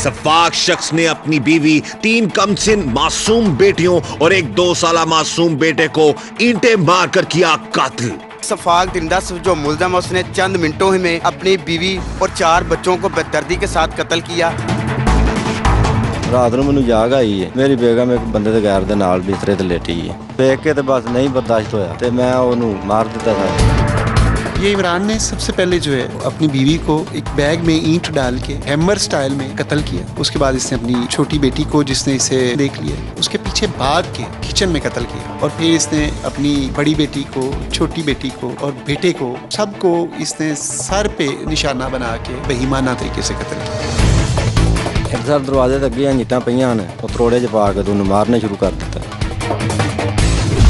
सफाक शख्स ने अपनी बीवी, 3 कमसिन मासूम बेटियों और एक 2 साला मासूम बेटे को ईंटें मारकर किया कातिल। सफाक दिलदास जो मुल्ज़म है उसने चंद मिनटों में अपनी बीवी और 4 बच्चों को बेदर्दी के साथ कत्ल किया। रात ਨੂੰ ਮੈਨੂੰ ਜਾਗ ਆਈ ਹੈ, ਮੇਰੀ ਬੇਗਮ ਇੱਕ ਬੰਦੇ ਦੇ ਗੈਰ ਦੇ ਨਾਲ ਬਿਸਤਰੇ ਤੇ ਲੇਟੀ ਹੈ। ਦੇਖ ਕੇ ਤੇ ਬਸ ਨਹੀਂ ਬਰਦਾਸ਼ਤ ਹੋਇਆ ਤੇ ਮੈਂ ਉਹਨੂੰ ਮਾਰ ਦਿੱਤਾ था। ये इमरान ने सबसे पहले जो है अपनी बीवी को एक बैग में ईंट डाल के हैमर स्टाइल में कत्ल किया। उसके बाद इसने अपनी छोटी बेटी को, जिसने इसे देख लिया, उसके पीछे भाग के किचन में कत्ल किया और फिर इसने अपनी बड़ी बेटी को, छोटी बेटी को और बेटे को, सबको इसने सर पे निशाना बना के बेईमाना तरीके से कत्ल किया। सर दरवाजे तक गया ईंटां पईयां ने, ਉਹ ਤਰੋੜੇ 'ਚ ਪਾ ਕੇ ਉਹਨੂੰ ਮਾਰਨੇ ਸ਼ੁਰੂ ਕਰ ਦਿੱਤਾ।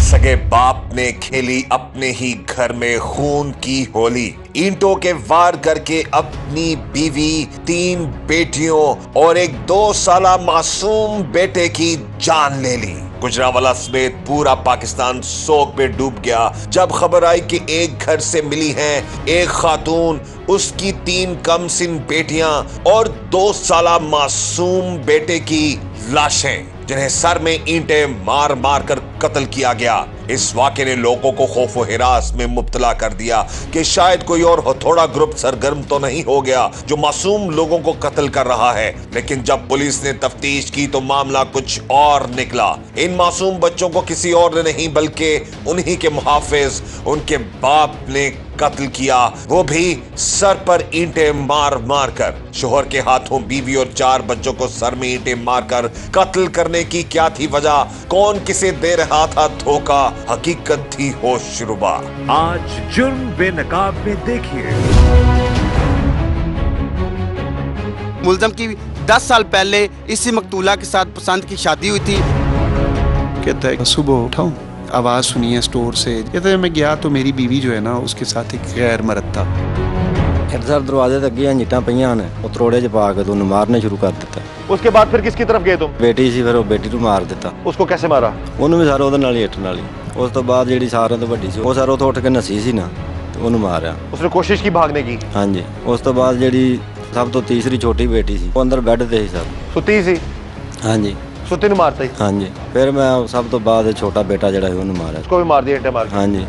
सगे बाप ने खेली अपने ही घर में खून की होली। ईंटों के वार करके अपनी बीवी, 3 बेटियों और एक 2 साला मासूम बेटे की जान ले ली। गुजरांवाला समेत पूरा पाकिस्तान शोक में डूब गया जब खबर आई कि एक घर से मिली हैं एक खातून, उसकी 3 कमसिन बेटियां और 2 साला मासूम बेटे की लाशें, जिन्हें सर में ईंटें मार मार कर कत्ल किया गया। इस वाक़े ने लोगों को खौफ व हिरास में मुब्तला कर दिया कि शायद कोई और हथौड़ा ग्रुप सरगर्म तो नहीं हो गया जो मासूम लोगों को कत्ल कर रहा है। लेकिन जब पुलिस ने तफ्तीश की तो मामला कुछ और निकला। इन मासूम बच्चों को किसी और ने नहीं बल्कि उन्हीं के मुहाफिज, उनके बाप ने कत्ल किया, वो भी सर पर ईंटें मार मार कर। शोहर के हाथों बीवी और 4 बच्चों को सर में ईंटें मारकर कत्ल करने की क्या थी वजह? कौन किसे दे रहा था धोखा? हकीकत थी होशरुबा। आज जुर्म बेनकाब में देखिए। मुल्ज़म की 10 साल पहले इसी मकतूला के साथ पसंद की शादी हुई थी। कहता है सुबह उठाऊं, आवाज़ सुनी है स्टोर से। कहता है मैं गया तो मेरी बीवी जो है ना उसके साथ एक गैर मर्द था। सर दरवाजे तक गया ईंटां पईयां ने, ਉਹ ਤਰੋੜੇ 'ਚ ਪਾ ਕੇ ਉਹਨੂੰ ਮਾਰਨੇ ਸ਼ੁਰੂ ਕਰ ਦਿੱਤਾ। उसके बाद फिर किसकी तरफ गए तुम? ਬੇਟੀ ਸੀ, ਫਿਰ ਉਹ ਬੇਟੀ ਨੂੰ ਮਾਰ ਦਿੱਤਾ। उसको कैसे मारा? ਉਹਨੂੰ ਵੀ ਸਰ ਉਹਦੇ ਨਾਲ ਹੀ ਹਿੱਟ ਨਾਲ ਹੀ। ਉਸ ਤੋਂ ਬਾਅਦ ਜਿਹੜੀ ਸਾਰਿਆਂ ਤੋਂ ਵੱਡੀ ਸੀ ਉਹ ਸਰ ਉੱਥੋਂ ਉੱਠ ਕੇ ਨੱਸੀ ਸੀ ਨਾ, ਤੇ ਉਹਨੂੰ ਮਾਰਿਆ। उसने कोशिश की भागने की? ਹਾਂਜੀ। ਉਸ ਤੋਂ ਬਾਅਦ ਜਿਹੜੀ ਸਭ ਤੋਂ ਤੀਸਰੀ ਛੋਟੀ ਬੇਟੀ ਸੀ ਉਹ ਅੰਦਰ ਬੈੱਡ ਤੇ ਸੀ ਸਰ। सुती सी? ਹਾਂਜੀ सुती ने मारता ही? ਹਾਂਜੀ। ਫਿਰ ਮੈਂ ਸਭ ਤੋਂ ਬਾਅਦ ਛੋਟਾ ਬੇਟਾ ਜਿਹੜਾ ਸੀ ਉਹਨੂੰ ਮਾਰਿਆ। उसको भी मार दिया ईंटें मार के? ਹਾਂਜੀ।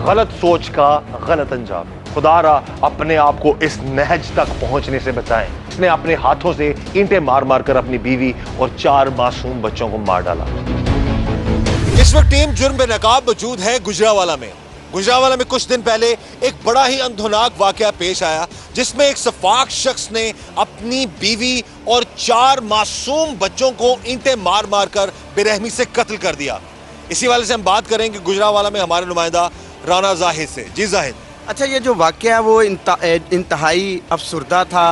गलत सोच का गलत अंजाम। खुदारा अपने आप को इस नहज तक पहुंचने से बचाएं। इसने अपने हाथों से ईंटें मार मार कर अपनी बीवी और 4 मासूम बच्चों को मार डाला। इस वक्त टीम जुर्म बेनकाब मौजूद है गुजरांवाला में। गुजरांवाला में कुछ दिन पहले एक बड़ा ही अंधोनाक वाकया पेश आया जिसमें एक सफाक शख्स ने अपनी बीवी और 4 मासूम बच्चों को ईंटें मार मार कर बेरहमी से कत्ल कर दिया। इसी वाले से हम बात करेंगे गुजरांवाला में हमारे नुमाइंदा राना जाहिद से। जी जाहिद। अच्छा, ये जो वाक़या है वो इंतहाई अफसरदा था।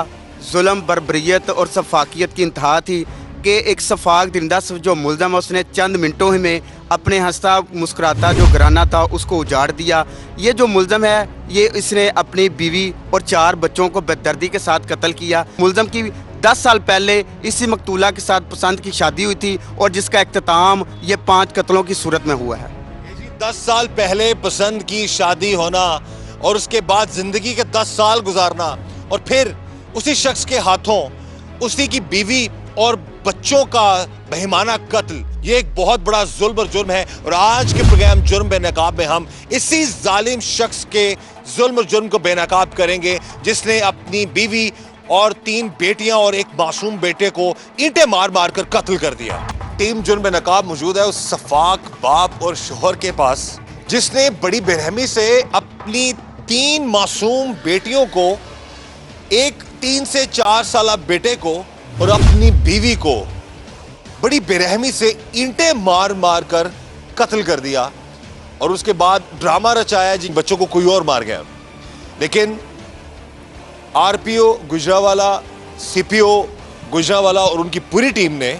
जुल्म, बर्बरियत और सफाकियत की इंतहा थी कि एक सफाक दिलदास जो मुल्ज़म है उसने चंद मिनटों में अपने हंसता मुस्कुराता जो घराना था उसको उजाड़ दिया। ये जो मुल्ज़म है ये इसने अपनी बीवी और 4 बच्चों को बेदर्दी के साथ कत्ल किया। मुल्ज़म की 10 साल पहले इसी मकतूला के साथ पसंद की शादी हुई थी और जिसका इख्तिताम ये 5 कत्लों की सूरत में हुआ है। 10 साल पहले पसंद की शादी होना और उसके बाद जिंदगी के 10 साल गुजारना और फिर उसी शख्स के हाथों उसी की बीवी और बच्चों का बेईमाना कत्ल, ये एक बहुत बड़ा जुल्म और जुर्म है। और आज के प्रोग्राम जुर्म बेनकाब में हम इसी जालिम शख्स के जुल्म और जुर्म को बेनकाब करेंगे जिसने अपनी बीवी और 3 बेटियां और एक मासूम बेटे को ईंटें मार मार कर कत्ल कर दिया। टीम जुर्म बेनकाब मौजूद है उस सफाक बाप और शोहर के पास जिसने बड़ी बेरहमी से अपनी 3 मासूम बेटियों को, एक 3 से 4 साल बेटे को और अपनी बीवी को बड़ी बेरहमी से ईंटें मार मार कर कत्ल कर दिया और उसके बाद ड्रामा रचाया जिन बच्चों को कोई और मार गया। लेकिन आरपीओ गुजरांवाला, सीपीओ गुजरांवाला और उनकी पूरी टीम ने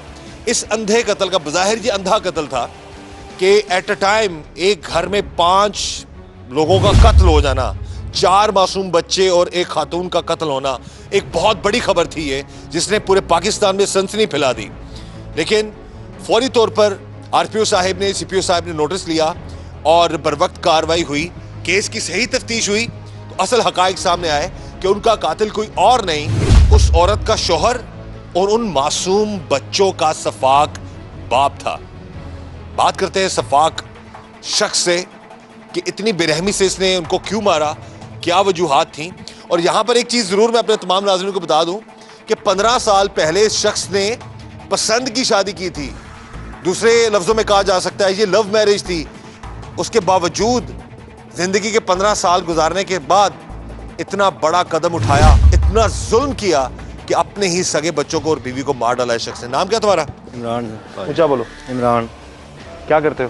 इस अंधे कत्ल का, बज़ाहिर ये अंधा कत्ल था कि एट अ टाइम एक घर में 5 लोगों का कत्ल हो जाना, 4 मासूम बच्चे और एक खातून का कत्ल होना एक बहुत बड़ी खबर थी ये, जिसने पूरे पाकिस्तान में सनसनी फैला दी। लेकिन फौरी तौर पर आरपीओ साहब ने, सीपीओ साहब ने नोटिस लिया और बरवक्त कार्रवाई हुई, केस की सही तफ्तीश हुई तो असल हकाइक सामने आए कि उनका कातिल कोई और नहीं, उस औरत का शौहर और उन मासूम बच्चों का सफाक बाप था। बात करते हैं सफाक शख्स से कि इतनी बेरहमी से इसने उनको क्यों मारा, क्या वजूहात थी। और यहां पर एक चीज जरूर मैं अपने तमाम नाज़रीन को बता दूं कि 15 साल पहले इस शख्स ने पसंद की शादी की थी, दूसरे लफ्जों में कहा जा सकता है ये लव मैरिज थी। उसके बावजूद जिंदगी के 15 साल गुजारने के बाद इतना बड़ा कदम उठाया, इतना जुल्म किया कि अपने ही सगे बच्चों को और बीवी को मार डाला इस शख्स ने। नाम क्या तुम्हारा? इमरान ऊंचा बोलो। इमरान। क्या करते हो?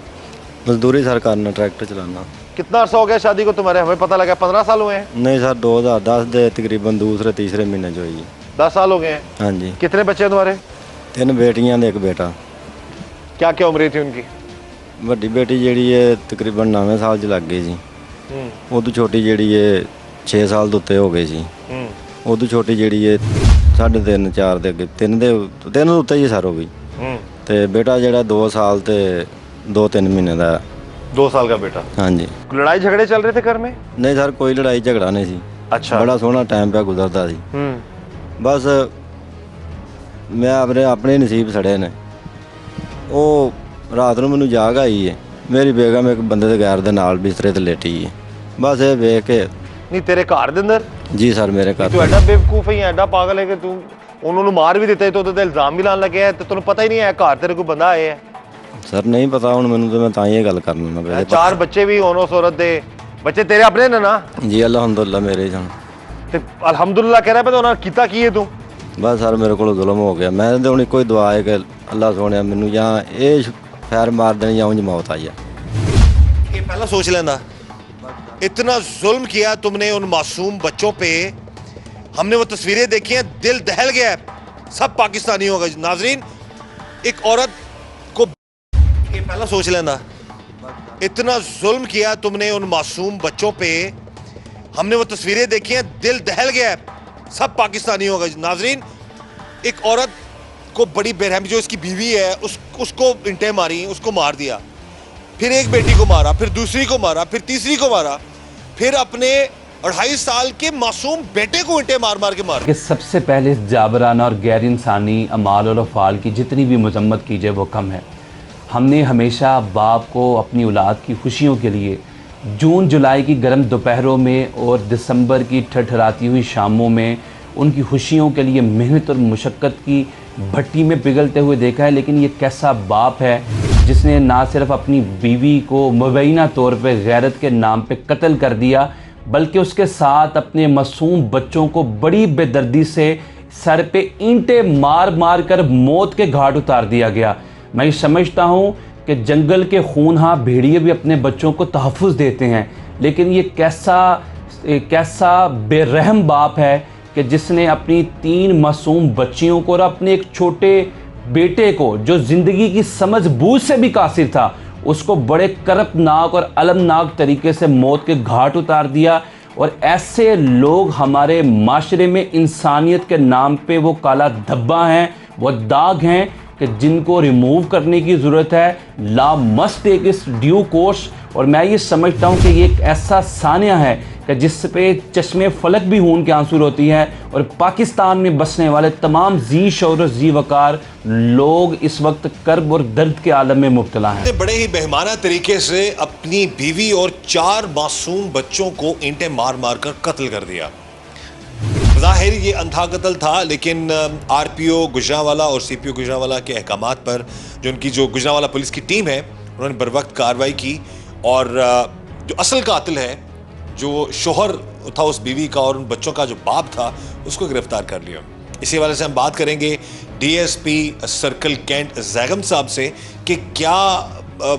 मजदूरी सर करना, ट्रैक्टर चलाना। कितना अर्सा हो गया शादी को तुम्हारे? हमें पता लगा 15 साल हुए हैं। नहीं सर, 2010 दे तकरीबन दूसरे तीसरे महीने जो हुई। 10 साल हो गए हैं। हाँ जी। कितने बच्चे हैं तुम्हारे? 3 बेटियां ते 1 बेटा। क्या क्या उम्र थी उनकी? ਵੱਡੀ ਬੇਟੀ ਜਿਹੜੀ ਹੈ ਤਕਰੀਬਨ 9 ਸਾਲ 'ਚ ਲੱਗ ਗਈ ਸੀ। ਉਦੋਂ ਛੋਟੀ ਜਿਹੜੀ ਹੈ 6 ਸਾਲ ਦੇ ਉੱਤੇ ਹੋ ਗਏ ਸੀ। ਉਦੋਂ ਛੋਟੀ ਜਿਹੜੀ ਹੈ 3.5 4 ਦੇ ਅੱਗੇ 3 ਦੇ ਉੱਤੇ ਹੀ ਸਰ ਹੋ ਗਈ। ਤੇ ਬੇਟਾ ਜਿਹੜਾ 2 ਸਾਲ ਤੇ 2-3 ਮਹੀਨੇ ਦਾ। 2 साल का बेटा। हाँ जी। लड़ाई झगड़े चल रहे थे घर में? नहीं सर, कोई लड़ाई झगड़ा नहीं सी। अच्छा। बड़ा सोहना टाइम पे गुजरता सी। बस मैं अपने नसीब सड़े ने। ਉਹ ਰਾਤ ਨੂੰ ਮੈਨੂੰ ਜਾਗ ਆਈ ਹੈ, ਮੇਰੀ ਬੇਗਮ ਇੱਕ ਬੰਦੇ ਦੇ ਗੈਰ ਦੇ ਨਾਲ ਬਿਸਤਰੇ ਤੇ ਲੇਟੀ ਹੈ। ਬਸ ਇਹ ਵੇਖ ਕੇ। ਨਹੀਂ ਤੇਰੇ ਘਰ ਦੇ ਅੰਦਰ? ਜੀ ਸਰ, ਮੇਰੇ ਘਰ। ਤੂੰ ਐਡਾ ਬੇਵਕੂਫ ਹੈ, ਐਡਾ ਪਾਗਲ ਹੈ ਕਿ ਤੂੰ ਉਹਨਾਂ ਨੂੰ ਮਾਰ ਵੀ ਦਿੱਤਾ ਤੇ ਉਹਦੇ ਤੇ ਇਲਜ਼ਾਮ ਵੀ ਲਾਉਣ ਲੱਗਿਆ ਤੇ ਤੈਨੂੰ ਪਤਾ ਹੀ ਨਹੀਂ ਹੈ ਘਰ ਤੇਰੇ ਕੋਈ ਬੰਦਾ ਆਇਆ ਹੈ। ਸਰ ਨਹੀਂ ਪਤਾ ਹੁਣ ਮੈਨੂੰ, ਤੇ ਮੈਂ ਤਾਂ ਹੀ ਇਹ ਗੱਲ ਕਰਨਾ ਪਿਆ। 4 ਬੱਚੇ ਵੀ ਹੋਣ ਉਸ ਔਰਤ ਦੇ। ਬੱਚੇ ਤੇਰੇ ਆਪਣੇ ਨੇ ਨਾ? ਜੀ ਅਲਹਮਦੁਲਿਲਾ ਮੇਰੇ ਜਨ। ਤੇ ਅਲਹਮਦੁਲਿਲਾ ਕਹਿ ਰਿਹਾ, ਪਰ ਉਹਨਾਂ ਕੀਤਾ ਕੀ ਹੈ ਤੂੰ? ਬਸ ਸਰ ਮੇਰੇ ਕੋਲ ਜ਼ੁਲਮ ਹੋ ਗਿਆ। ਮੈਂ ਤੇ ਹੁਣ ਇੱਕੋ ਹੀ ਦੁਆ ਹੈ ਕਿ ਅੱਲਾ ਸੋਹਣਿਆ ਮੈਨੂੰ ਜਾਂ ਇਹ खैर मार देने या मुझे मौत आई है। ये पहला सोच लेना, इतना जुल्म किया तुमने उन मासूम बच्चों पे। हमने वो तस्वीरें देखी हैं, दिल दहल गया है सब पाकिस्तानियों का। नाजरीन, एक औरत को, ये पहला सोच लेना, इतना जुल्म किया तुमने उन मासूम बच्चों पे। हमने वो तस्वीरें देखी हैं, दिल दहल गया है सब पाकिस्तानियों का। नाजरीन, एक औरत को बड़ी बेरहमी, जो इसकी बीवी है उसको इंटे मारी, उसको मार दिया, फिर एक बेटी को मारा, फिर दूसरी को मारा, फिर तीसरी को मारा, फिर अपने 2.5 साल के मासूम बेटे को इंटे मार मार के मारा। कि सबसे पहले जाबराना और गैर इंसानी अमाल और अफ़ाल की जितनी भी मजम्मत कीजिए वो कम है। हमने हमेशा बाप को अपनी औलाद की खुशियों के लिए जून जुलाई की गर्म दोपहरों में और दिसंबर की ठठराती हुई शामों में उनकी खुशियों के लिए मेहनत और मुशक्क़त की भट्टी में पिघलते हुए देखा है। लेकिन ये कैसा बाप है जिसने ना सिर्फ अपनी बीवी को मुबैना तौर पे गैरत के नाम पे कत्ल कर दिया, बल्कि उसके साथ अपने मासूम बच्चों को बड़ी बेदर्दी से सर पे ईंटें मार मार कर मौत के घाट उतार दिया गया। मैं समझता हूँ कि जंगल के खूनहा भेड़िए भी अपने बच्चों को तहफ़्फ़ुज़ देते हैं, लेकिन ये कैसा बेरहम बाप है कि जिसने अपनी 3 मासूम बच्चियों को और अपने एक छोटे बेटे को, जो ज़िंदगी की समझ बूझ से भी कासिर था, उसको बड़े करपनाक और अलमनाक तरीके से मौत के घाट उतार दिया। और ऐसे लोग हमारे माशरे में इंसानियत के नाम पे वो काला धब्बा हैं, वो दाग हैं कि जिनको रिमूव करने की ज़रूरत है। ला मस्ट टेक इस ड्यू कोर्स। और मैं ये समझता हूँ कि ये एक ऐसा सानिया है कि जिस पे चश्मे फलक भी खून के आंसू होती है। और पाकिस्तान में बसने वाले तमाम जी शौर और जी वकार लोग इस वक्त कर्ब और दर्द के आलम में मुब्तला हैं। बड़े ही बेहमाना तरीके से अपनी बीवी और 4 मासूम बच्चों को ईंटें मार मार कर कत्ल कर दिया। ज़ाहिर ये अंधा कत्ल था, लेकिन आरपीओ गुजरांवाला और सीपीओ गुजरांवाला के अहकामात पर जो उनकी जो गुजरांवाला पुलिस की टीम है उन्होंने बर वक्त कार्रवाई की और जो असल कातिल है, जो शोहर था उस बीवी का और उन बच्चों का जो बाप था, उसको गिरफ्तार कर लिया। इसी वाले से हम बात करेंगे डीएसपी सर्कल कैंट जैगम साहब से कि क्या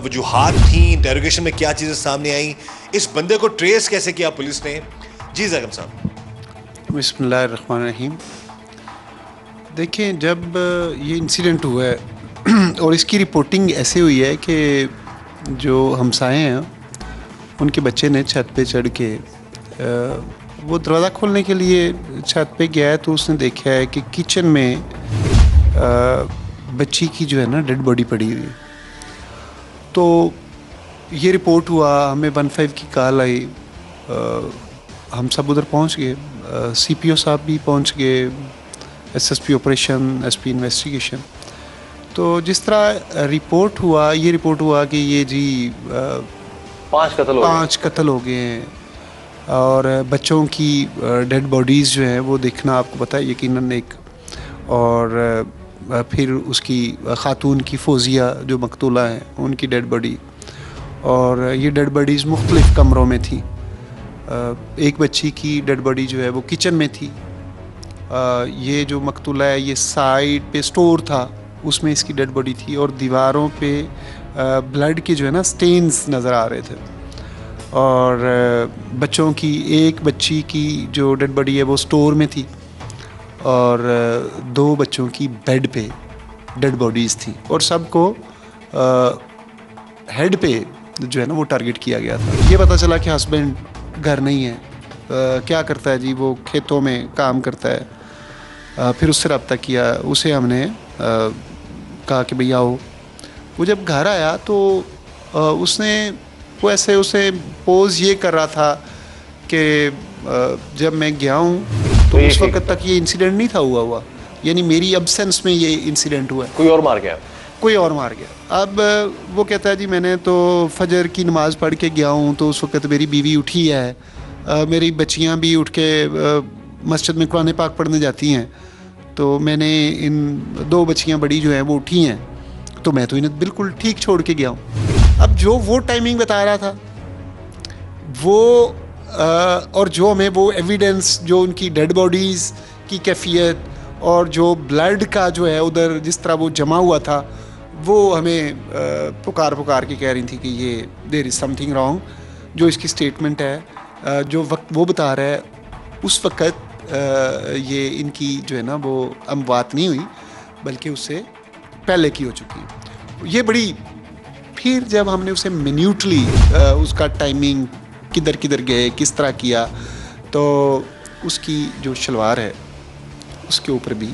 वजूहात थी, इंटेरोगेशन में क्या चीज़ें सामने आई, इस बंदे को ट्रेस कैसे किया पुलिस ने। जी जैगम साहब। बिस्मिल्लाहिर्रहमानिर्रहीम। देखिए, जब ये इंसिडेंट हुआ है और इसकी रिपोर्टिंग ऐसे हुई है कि जो हमसाए हैं उनके बच्चे ने छत पे चढ़ के वो दरवाज़ा खोलने के लिए छत पे गया है, तो उसने देखा है कि किचन में बच्ची की जो है ना डेड बॉडी पड़ी हुई। तो ये रिपोर्ट हुआ, हमें 15 की कॉल आई, हम सब उधर पहुंच गए, सीपीओ साहब भी पहुंच गए, SSP ऑपरेशन, SP इन्वेस्टिगेशन। तो जिस तरह रिपोर्ट हुआ, ये रिपोर्ट हुआ कि ये जी 5 कत्ल हो गए। 5 कत्ल हो गए हैं और बच्चों की डेड बॉडीज़ जो हैं वो देखना आपको पता है यकीनन एक, और फिर उसकी ख़ातून की फौजिया जो मकतूला हैं उनकी डेड बॉडी, और ये डेड बॉडीज़ मुख्तलिफ़ कमरों में थी। एक बच्ची की डेड बॉडी जो है वो किचन में थी। ये जो मकतूला है ये साइड पे स्टोर था, उसमें इसकी डेड बॉडी थी, और दीवारों पे ब्लड के जो है ना स्टेन्स नज़र आ रहे थे। और बच्चों की, एक बच्ची की जो डेड बॉडी है वो स्टोर में थी, और 2 बच्चों की बेड पे डेड बॉडीज़ थी, और सबको हेड पे जो है ना वो टारगेट किया गया था। ये पता चला कि हस्बैंड घर नहीं है। क्या करता है जी, वो खेतों में काम करता है। फिर उससे रब्ता किया, उसे हमने कहा कि भैया आओ। वो जब घर आया तो उसने वो ऐसे उसे पोज ये कर रहा था कि जब मैं गया हूँ तो उस वक्त तक ये इंसिडेंट नहीं था हुआ, यानी मेरी एब्सेंस में ये इंसिडेंट हुआ है। कोई और मार गया? कोई और मार गया। अब वो कहता है जी मैंने तो फजर की नमाज़ पढ़ के गया हूँ, तो उस वक्त मेरी बीवी उठी है, मेरी बच्चियाँ भी उठ के मस्जिद में कुरान पाक पढ़ने जाती हैं, तो मैंने इन 2 बच्चियाँ बड़ी जो हैं वो उठी हैं, तो मैं तो इन्हें बिल्कुल ठीक छोड़ के गया हूँ। अब जो वो टाइमिंग बता रहा था वो और जो हमें वो एविडेंस, जो उनकी डेड बॉडीज़ की कैफियत और जो ब्लड का जो है उधर जिस तरह वो जमा हुआ था, वो हमें पुकार के कह रही थी कि ये देयर इज़ समथिंग रॉन्ग। जो इसकी स्टेटमेंट है, जो वक्त वो बता रहा है, उस वक्त ये इनकी जो है ना वो अमवात नहीं हुई, बल्कि उससे पहले की हो चुकी। ये बड़ी, फिर जब हमने उसे मिन्यूटली उसका टाइमिंग किधर किधर गए, किस तरह किया, तो उसकी जो शलवार है उसके ऊपर भी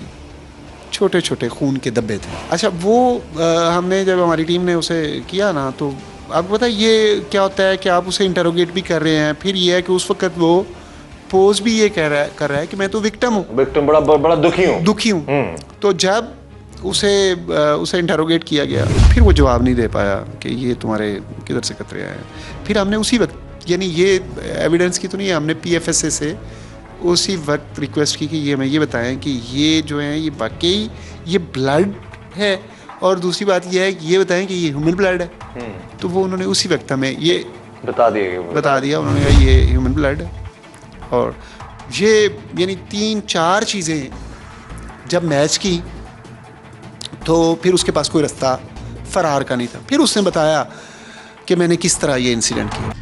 छोटे छोटे खून के धब्बे थे। अच्छा, वो हमने जब हमारी टीम ने उसे किया ना, तो आपको पता है ये क्या होता है कि आप उसे इंटरोगेट भी कर रहे हैं, फिर ये है कि उस वक्त वो पोज भी ये कर रहा है कि मैं तो विक्टिम हूँ, विक्टिम, बड़ा दुखी हूँ। तो जब उसे इंटरोगेट किया गया, फिर वो जवाब नहीं दे पाया कि ये तुम्हारे किधर से कतरे आए। फिर हमने उसी वक्त, यानी ये एविडेंस की तो नहीं है, हमने PFSA से उसी वक्त रिक्वेस्ट की कि ये हमें ये बताएं कि ये जो है ये वाकई ये ब्लड है, और दूसरी बात ये है कि ये बताएं कि ये ह्यूमन ब्लड है। तो वो उन्होंने उसी वक्त हमें ये बता दिया। उन्होंने कहा ये ह्यूमन ब्लड है। और ये यानी 3-4 चीज़ें जब मैच की, तो फिर उसके पास कोई रास्ता फरार का नहीं था। फिर उसने बताया कि मैंने किस तरह ये इंसिडेंट किया।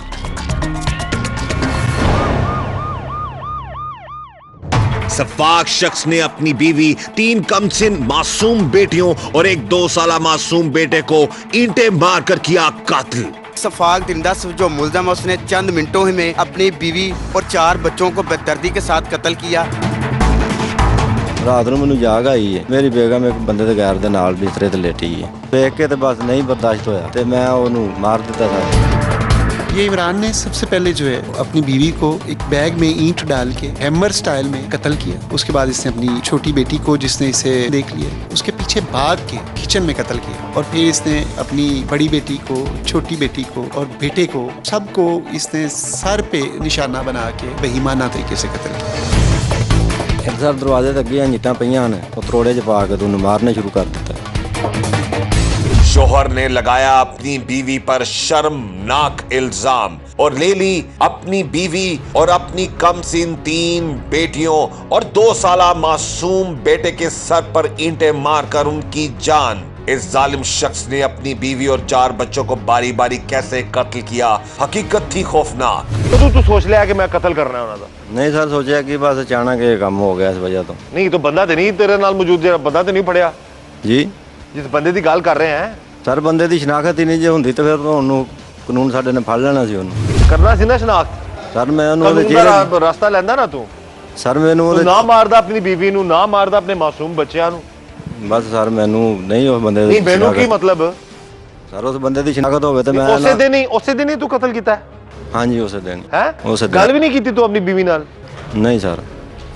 सफाक शख्स ने अपनी बीवी, 3 कमसिन मासूम बेटियों और एक 2 साला मासूम बेटे को ईंटें मारकर किया कातिल। सफाक दिलदास जो मुल्ज़म है, उसने चंद मिनटों ही में अपनी बीवी और 4 बच्चों को बेदर्दी के साथ कत्ल किया। रात ਨੂੰ ਮੈਨੂੰ ਜਾਗ ਆਈ ਹੈ, ਮੇਰੀ ਬੇਗਮ ਇੱਕ ਬੰਦੇ ਦੇ ਗੈਰ ਦੇ ਨਾਲ ਬਿਸਤਰੇ ਤੇ ਲੇਟੀ ਹੈ। ਦੇਖ ਕੇ ਤੇ ਬਸ ਨਹੀਂ ਬਰਦਾਸ਼ਤ ਹੋਇਆ ਤੇ ਮੈਂ ਉਹਨੂੰ ਮਾਰ ਦਿੱਤਾ था। ये इमरान ने सबसे पहले जो है अपनी बीवी को एक बैग में ईंट डाल के हैमर स्टाइल में कत्ल किया। उसके बाद इसने अपनी छोटी बेटी को, जिसने इसे देख लिया, उसके पीछे भाग के किचन में कत्ल किया। और फिर इसने अपनी बड़ी बेटी को, छोटी बेटी को और बेटे को, सबको इसने सर पे निशाना बना के बेईमाना तरीके से कत्ल किया। सर दरवाजे ते अगे ईंटां पईयां ने, ਉਹ ਤਰੋੜੇ 'ਚ ਪਾ ਕੇ ਉਹਨੂੰ ਮਾਰਨੇ ਸ਼ੁਰੂ ਕਰ ਦਿੱਤਾ। शोहर ने लगाया अपनी बीवी पर शर्मनाक इल्जाम और ले ली अपनी बीवी और अपनी कमसिन 3 बेटियों और 2 साला मासूम बेटे के सर पर ईंटें मारकर उनकी जान। इस जालिम शख्स ने अपनी बीवी और 4 बच्चों को बारी बारी कैसे कत्ल किया, हकीकत थी खौफनाक। तो तू सोच लिया कि मैं कत्ल करना है उन्होंने था? नहीं सर, सोचा कि बस अचानक ये काम हो गया इस वजह तो। नहीं तो बंदा तो नहीं तेरे नाल मौजूद, जो बंदा तो नहीं फड़िया जी, जिस बंदे की गल कर रहे हैं। सर ਬੰਦੇ ਦੀ ਸ਼ਨਾਖਤ ਹੀ ਨਹੀਂ ਜੇ ਹੁੰਦੀ ਤੇ ਫਿਰ ਉਹਨੂੰ ਕਾਨੂੰਨ ਸਾਡੇ ਨੇ ਫੜ ਲੈਣਾ ਸੀ ਉਹਨੂੰ। करना सी ना शनाख्त, ਸਰ ਮੈਂ ਉਹਨੂੰ ਉਹਦੇ कानून ਚਿਹਰੇ दा रास्ता लेंदा ना तू। ਸਰ ਮੈਨੂੰ तू ਉਹਦੇ ना मारदा अपनी बीवी नू, ना मारदा अपने मासूम बच्चों नू। ਬਸ ਸਰ ਮੈਨੂੰ ਨਹੀਂ ਉਸ ਬੰਦੇ नहीं ਦੀ मैनू की ਸ਼ਨਾਖਤ। मतलब ਸਰ ਉਸ ਬੰਦੇ ਦੀ ਸ਼ਨਾਖਤ ਹੋਵੇ ਤੇ ਮੈਂ उसे दिन ही तू कत्ल किया है? ਹਾਂਜੀ ਉਸੇ ਦਿਨ हैं ਉਸੇ गल ਦਿਨ भी नहीं की तू अपनी बीवी नाल? ਨਹੀਂ ਸਰ।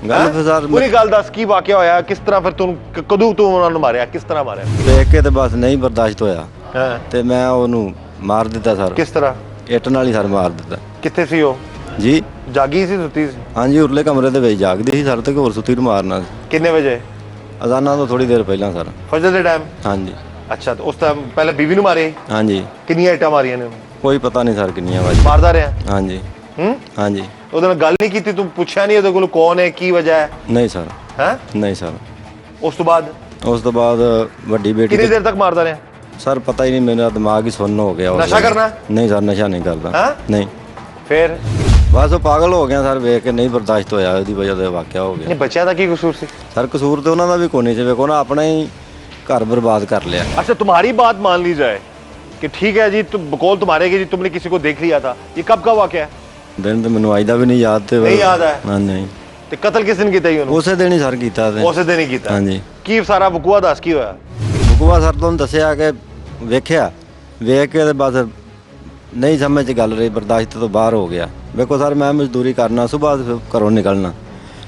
ਗੱਲ ਫਿਰ ਸਰ ਪੂਰੀ ਗੱਲ ਦੱਸ ਕੀ ਵਾਕਿਆ ਹੋਇਆ, ਕਿਸ ਤਰ੍ਹਾਂ ਫਿਰ ਤੂੰ ਕਦੋਂ ਤੂੰ ਉਹਨਾਂ ਨੂੰ ਮਾਰਿਆ, ਕਿਸ ਤਰ੍ਹਾਂ ਮਾਰਿਆ? ਦੇਖ ਕੇ ਤੇ ਬਸ ਨਹੀਂ ਬਰਦਾਸ਼ਤ ਹੋਇਆ ਹਾਂ, ਤੇ ਮੈਂ ਉਹਨੂੰ ਮਾਰ ਦਿੱਤਾ ਸਰ। ਕਿਸ ਤਰ੍ਹਾਂ? ਇੱਟ ਨਾਲ ਹੀ ਸਰ ਮਾਰ ਦਿੱਤਾ ਕਿੱਥੇ ਸੀ ਉਹ? ਜੀ। ਜਾਗੀ ਸੀ, ਸੁੱਤੀ ਸੀ? ਹਾਂਜੀ ਉਰਲੇ ਕਮਰੇ ਦੇ ਵਿੱਚ ਜਾਗਦੀ ਸੀ ਸਰ, ਤੇ ਹੋਰ ਸੁੱਤੀ ਨੂੰ ਮਾਰਨਾ ਸੀ। ਕਿੰਨੇ ਵਜੇ? ਅਜ਼ਾਨਾਂ ਤੋਂ ਥੋੜੀ ਦੇਰ ਪਹਿਲਾਂ ਸਰ। ਫਜਰ ਦੇ ਟਾਈਮ? ਹਾਂਜੀ ਅੱਛਾ, ਤੇ ਉਸ ਟਾਈਮ ਪਹਿਲੇ ਬੀਵੀ ਨੂੰ ਮਾਰੇ? ਹਾਂਜੀ। ਕਿੰਨੀਆਂ ਇੱਟਾਂ ਮਾਰੀਆਂ ਨੇ? ਕੋਈ ਪਤਾ ਨਹੀਂ ਸਰ ਕਿੰਨੀਆਂ ਵਾਰੀ ਮਾਰਦਾ ਰਿਹਾ? ਹਾਂਜੀ ਹਾਂਜੀ। ਉਹਦੇ ਨਾਲ ਗੱਲ ਨਹੀਂ ਕੀਤੀ, ਤੂੰ ਪੁੱਛਿਆ ਨਹੀਂ ਉਹਦੇ ਕੋਲ ਕੌਣ ਹੈ, ਕੀ ਵਜ੍ਹਾ ਹੈ? ਨਹੀਂ ਸਰ। ਹੈ? ਨਹੀਂ ਸਰ। ਉਸ ਤੋਂ ਬਾਅਦ ਵੱਡੀ ਬੇਟੀ ਕਿੰਨੀ ਦੇਰ ਤੱਕ ਮਾਰਦਾ ਰਿਹਾ? ਸਰ ਪਤਾ ਹੀ ਨਹੀਂ, ਮੇਰਾ ਦਿਮਾਗ ਹੀ ਸੁੰਨ ਹੋ ਗਿਆ। ਨਸ਼ਾ ਕਰਨਾ? ਨਹੀਂ ਸਰ, ਨਸ਼ਾ ਨਹੀਂ ਕਰਦਾ। ਹੈਂ? ਨਹੀਂ। ਫਿਰ ਬਸ ਉਹ ਪਾਗਲ ਹੋ ਗਿਆ ਸਰ, ਵੇਖ ਕੇ ਨਹੀਂ ਬਰਦਾਸ਼ਤ ਹੋਇਆ, ਉਹਦੀ ਵਜ੍ਹਾ ਤੋਂ ਵਾਕਿਆ ਹੋ ਇਹ ਗਿਆ। ਬੱਚਿਆਂ ਦਾ ਕੀ ਕਸੂਰ ਸੀ? सर कसूर तो उन्होंने भी कोई नहीं से, ਵੇਖੋ ਨਾ अपना ही घर बर्बाद कर लिया। अच्छा, तुम्हारी बात मान ली जाए कि ठीक है जी, तुम बकौल तुम्हारे कि जी तुमने किसी को देख लिया था, ये कब का वाकया है? दिन तो मैनू अज दा भी नहीं याद थे। नहीं याद है? हाँ नहीं। ते कत्ल किस दिन कीता जी? उसे दिन ही सर कीता ते। उस दिन ही कीता? हाँ जी। की सारा वकूआ दस की होया? वकूआ सर तुहानू दस्सिया कि वेख्या, वेख के ते बस नहीं समझ च गल रही, बर्दाश्त तो बाहर हो गया। देखो सर मैं मजदूरी करना, सुबह घरों निकलना,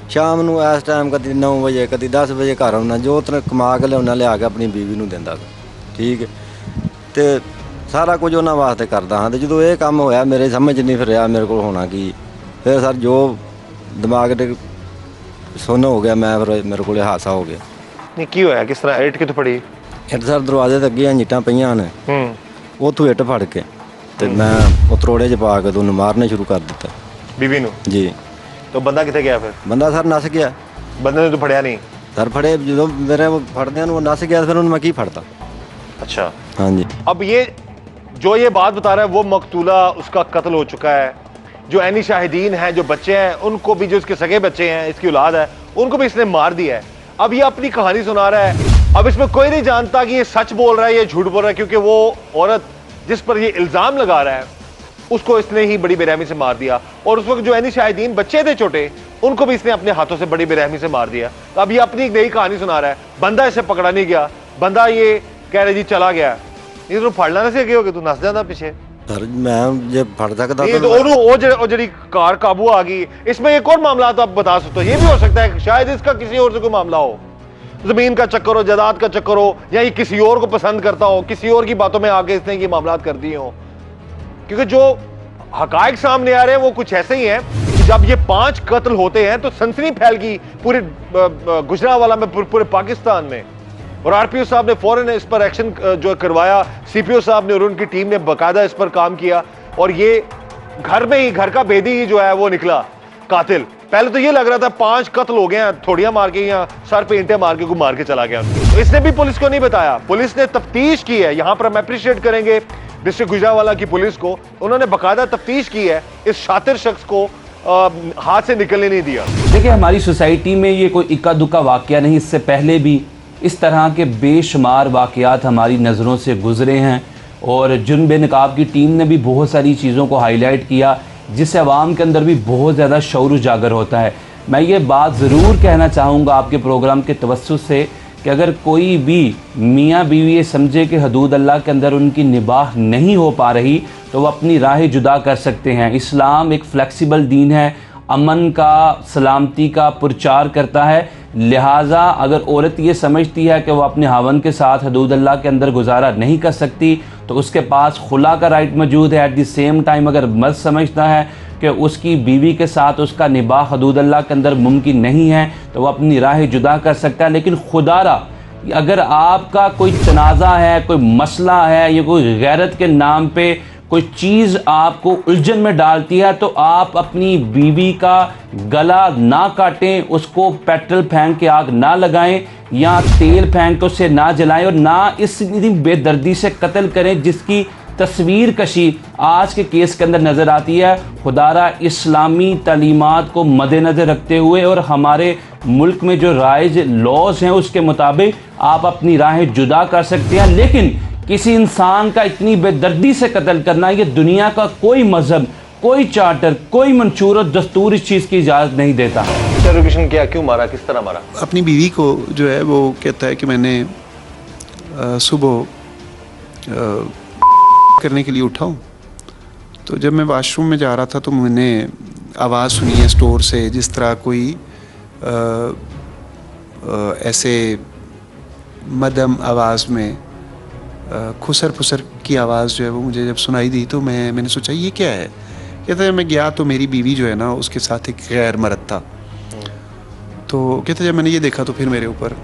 शाम ਨੂੰ ਇਸ ਟਾਈਮ ਕਦੀ 9 ਵਜੇ ਕਦੀ 10 ਵਜੇ ਘਰ ਆਉਣਾ, ਜੋ ਤਨ ਕਮਾ ਕੇ ਲਿਆਉਣਾ ਲਿਆ ਕੇ ਆਪਣੀ ਬੀਵੀ ਨੂੰ ਦਿੰਦਾ। ਠੀਕ ਹੈ, ਤੇ ਸਾਰਾ ਕੁਝ ਉਹਨਾਂ ਵਾਸਤੇ ਕਰਦਾ ਹਾਂ। ਤੇ ਜਦੋਂ ਇਹ ਕੰਮ ਹੋਇਆ ਮੇਰੇ ਸਮਝ ਨਹੀਂ ਫਿਰ ਰਿਹਾ ਮੇਰੇ ਕੋਲ ਹੋਣਾ ਕੀ। ਫਿਰ ਸਰ ਜੋ ਦਿਮਾਗ ਤੇ ਸੁੰਨ ਹੋ ਗਿਆ, ਮੈਂ ਫਿਰ ਮੇਰੇ ਕੋਲ ਹਾਦਸਾ ਹੋ ਗਿਆ। ਨਹੀਂ ਕੀ ਹੋਇਆ, ਕਿਸ ਤਰ੍ਹਾਂ ਇੱਟ ਕਿੱਥੋਂ ਪੜੀ? ਇੱਟ ਸਰ ਦਰਵਾਜ਼ੇ ਤੇ ਅੱਗੇ ਇੰਟਾਂ ਪਈਆਂ ਨੇ, ਉੱਥੋਂ ਇੱਟ ਫੜ ਕੇ ਤੇ ਮੈਂ ਉਹ ਤਰੋੜੇ 'ਚ ਪਾ ਕੇ ਉਹਨੂੰ ਮਾਰਨੇ ਸ਼ੁਰੂ ਕਰ ਦਿੱਤਾ। ਬੀਵੀ ਨੂੰ? ਜੀ। तो बंदा कितने गया फिर? बंदा सर नस गया। बंदे ने तो फड़िया नहीं? सर फड़े जो मेरे फड़दे वो नस गया, फिर मैं की फड़ता। अच्छा हाँ जी। अब ये जो ये बात बता रहा है वो मकतूला, उसका कत्ल हो चुका है। जो ऐनी शाहिदीन हैं, जो बच्चे हैं, उनको भी, जो इसके सगे बच्चे हैं, इसकी औलाद है, उनको भी इसने मार दिया है। अब ये अपनी कहानी सुना रहा है। अब इसमें कोई नहीं जानता कि ये सच बोल रहा है या झूठ बोल रहा है, क्योंकि वो औरत जिस पर ये इल्ज़ाम लगा रहा है उसको इसने ही बड़ी बेरहमी से मार दिया। और उस वक्त जो ऐनी शाहिदीन बच्चे थे छोटे, उनको भी इसने अपने हाथों से बड़ी बेरहमी से मार दिया। तो अब ये अपनी एक नई कहानी सुना रहा है। बंदा इसे पकड़ा नहीं गया, बंदा ये कह रहे जी चला गया। ये तो फड़ना नहीं से हो, तू नस जाता पीछे। सर मैं जे फड़ सकता तो जी कार काबू आ गई। इसमें एक और मामला तो आप बता सकते हो, ये भी हो सकता है शायद इसका किसी और से कोई मामला हो, जमीन का चक्कर हो, जायदाद का चक्कर हो, या ये किसी और को पसंद करता हो, किसी और की बातों में आके इसने ये मामला कर दिए हो। क्योंकि जो हकायक सामने आ रहे हैं वो कुछ ऐसे ही हैं कि जब ये 5 कत्ल होते हैं तो सनसनी फैल गई पूरे गुजरांवाला में, पूरे पाकिस्तान में। और आरपीओ साहब ने फौरन इस पर एक्शन जो करवाया, सीपीओ साहब ने और उनकी टीम ने बाकायदा इस पर काम किया। और ये घर में ही, घर का भेदी ही जो है वो निकला कातिल। पहले तो ये लग रहा था 5 कत्ल हो गए हैं, थोड़ियां मार के या सर पे ईंटें मार के मार के चला गया। तो इसने भी पुलिस को नहीं बताया, पुलिस ने तफ्तीश की है। यहां पर हम अप्रिशिएट करेंगे डिस्ट्रिक्ट गुजरांवाला की पुलिस को, उन्होंने बाकायदा तफ्तीश की है, इस शातिर शख्स को हाथ से निकलने नहीं दिया। देखिए हमारी सोसाइटी में ये कोई इक्का दुक्का वाकया नहीं, इससे पहले भी इस तरह के बेशुमार वाकयात हमारी नज़रों से गुजरे हैं। और जुर्म बेनकाब की टीम ने भी बहुत सारी चीज़ों को हाईलाइट किया, जिससे आवाम के अंदर भी बहुत ज़्यादा शऊर उजागर होता है। मैं ये बात ज़रूर कहना चाहूँगा आपके प्रोग्राम के तवस्सुस से कि अगर कोई भी मियाँ बीवी ये समझे कि हदूद अल्लाह के अंदर उनकी निबाह नहीं हो पा रही, तो वो अपनी राहें जुदा कर सकते हैं। इस्लाम एक फ़्लेक्सिबल दीन है, अमन का, सलामती का प्रचार करता है। लिहाजा अगर औरत ये समझती है कि वो अपने हावन के साथ हदूद अल्लाह के अंदर गुजारा नहीं कर सकती, तो उसके पास खुला का राइट मौजूद है। एट द सेम टाइम अगर मर्द समझता है कि उसकी बीवी के साथ उसका निबाह हदूद अल्लाह के अंदर मुमकिन नहीं है, तो वह अपनी राह जुदा कर सकता है। लेकिन खुदारा अगर आपका कोई तनाज़ा है, कोई मसला है, या कोई गैरत के नाम पे कोई चीज़ आपको उलझन में डालती है, तो आप अपनी बीवी का गला ना काटें, उसको पेट्रोल फेंक के आग ना लगाएं, या तेल फेंक के उससे ना जलाएं, और ना इतनी बेदर्दी से कत्ल करें जिसकी तस्वीर कशी आज के केस के अंदर नज़र आती है। खुदारा इस्लामी तालीमात को मद्देनज़र रखते हुए और हमारे मुल्क में जो राइज लॉज हैं उसके मुताबिक आप अपनी राहें जुदा कर सकते हैं। लेकिन किसी इंसान का इतनी बेदर्दी से कत्ल करना, ये दुनिया का कोई मजहब, कोई चार्टर, कोई मंशूर और दस्तूर इस चीज़ की इजाज़त नहीं देता। इंटरोगेशन किया, क्यों मारा, किस तरह मारा? अपनी बीवी को जो है वो कहता है कि मैंने सुबह करने के लिए उठा हूँ, तो जब मैं वाशरूम में जा रहा था तो मैंने आवाज़ सुनी है स्टोर से, जिस तरह कोई ऐसे मध्यम आवाज़ में खुसर फुसर की आवाज़ जो है वो मुझे जब सुनाई दी तो मैंने सोचा ये क्या है। कहते हैं मैं गया तो मेरी बीवी जो है ना उसके साथ एक गैर मर्द था। तो कहते जब मैंने ये देखा तो फिर मेरे ऊपर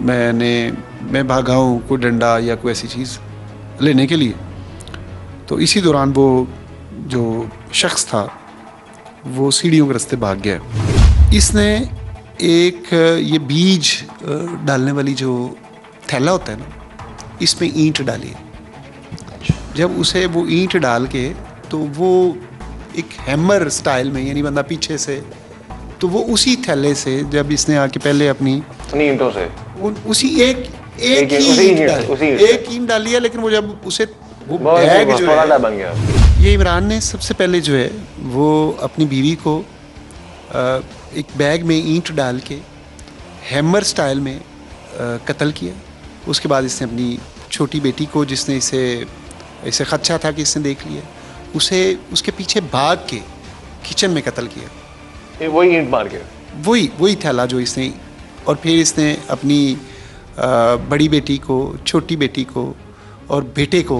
मैं भागा हूँ कोई डंडा या कोई ऐसी चीज़ लेने के लिए। तो इसी दौरान वो जो शख्स था वो सीढ़ियों के रास्ते भाग गया। इसने एक ये बीज डालने वाली जो थैला होता है ना इसमें ईंट डाली है। जब उसे वो ईंट डाल के तो वो एक हैमर स्टाइल में यानी बंदा पीछे से तो वो उसी थैले से जब इसने आके पहले अपनी ईंटों से उसी एक ईंट डाली है। लेकिन वो जब उसे वो बैग जो है बन गया। ये इमरान ने सबसे पहले जो है वो अपनी बीवी को एक बैग में ईंट डाल के हैमर स्टाइल में कत्ल किया। उसके बाद इसने अपनी छोटी बेटी को जिसने इसे खदशा था कि इसने देख लिया उसे उसके पीछे भाग के किचन में कत्ल किया। वही ईंट मार के वही थैला जो इसने। और फिर इसने अपनी बड़ी बेटी को छोटी बेटी को और बेटे को